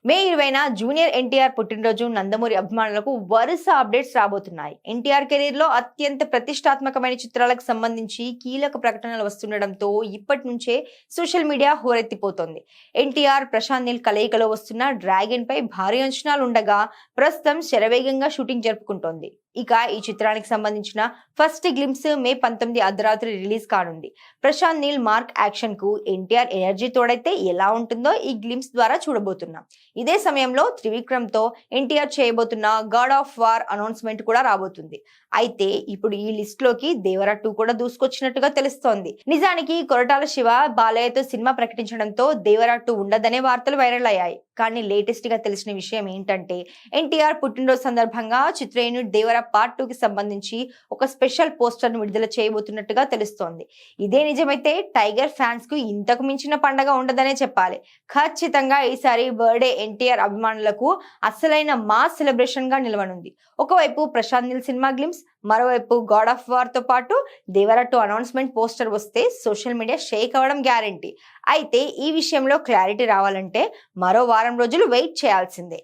మే 20న junior NTR పుట్టినరోజు నందమూరి అభిమానులకు వరుస అప్డేట్స్ రాబోతున్నాయి. ఎన్టీఆర్ కెరీర్ లో అత్యంత ప్రతిష్టాత్మకమైన చిత్రాలకు సంబంధించి కీలక ప్రకటనలు వస్తుండటంతో ఇప్పటి నుంచే సోషల్ మీడియా హోరెత్తిపోతోంది. ఎన్టీఆర్ ప్రశాంత్ నీల్ కలయికలో వస్తున్న డ్రాగన్ పై భారీ అంచనాలు ఉండగా ప్రస్తుతం శరవేగంగా షూటింగ్ జరుపుకుంటోంది. ఇక ఈ చిత్రానికి సంబంధించిన ఫస్ట్ గ్లింప్స్ మే 19 అర్ధరాత్రి రిలీజ్ కానుంది. ప్రశాంత్ నీల్ మార్క్ యాక్షన్ కు ఎన్టీఆర్ ఎనర్జీ తోడైతే ఎలా ఉంటుందో ఈ గ్లింప్స్ ద్వారా చూడబోతున్నాం. ఇదే సమయంలో త్రివిక్రమ్ తో ఎన్టీఆర్ చేయబోతున్న గాడ్ ఆఫ్ వార్ అనౌన్స్మెంట్ కూడా రాబోతుంది. అయితే ఇప్పుడు ఈ లిస్ట్ లోకి దేవరా 2 కూడా దూసుకొచ్చినట్టుగా తెలుస్తోంది. నిజానికి కొరటాల శివ బాలయ్యతో సినిమా ప్రకటించడంతో దేవరా 2 ఉండదనే వార్తలు వైరల్ అయ్యాయి. కానీ లేటెస్ట్ గా తెలిసిన విషయం ఏంటంటే ఎన్టీఆర్ పుట్టినరోజు సందర్భంగా చిత్ర యూనిట్ దేవరా పార్ట్ 2 కి సంబంధించి ఒక స్పెషల్ పోస్టర్ ను విడుదల చేయబోతున్నట్టుగా తెలుస్తోంది. ఇదే నిజమైతే టైగర్ ఫ్యాన్స్ కు ఇంతకు మించిన పండగ ఉండదనే చెప్పాలి. ఖచ్చితంగా ఈసారి బర్త్డే ఎన్టీఆర్ అభిమానులకు అసలైన మాస్ సెలబ్రేషన్ గా నిలవనుంది. ఒకవైపు ప్రశాంత్ నీల్ సినిమా గ్లిమ్స్, మరోవైపు గాడ్ ఆఫ్ వార్ తో పాటు దేవరా 2 అనౌన్స్మెంట్ పోస్టర్ వస్తే సోషల్ మీడియా షేక్ అవ్వడం గ్యారంటీ. అయితే ఈ విషయంలో క్లారిటీ రావాలంటే మరో వారం రోజులు వెయిట్ చేయాల్సిందే.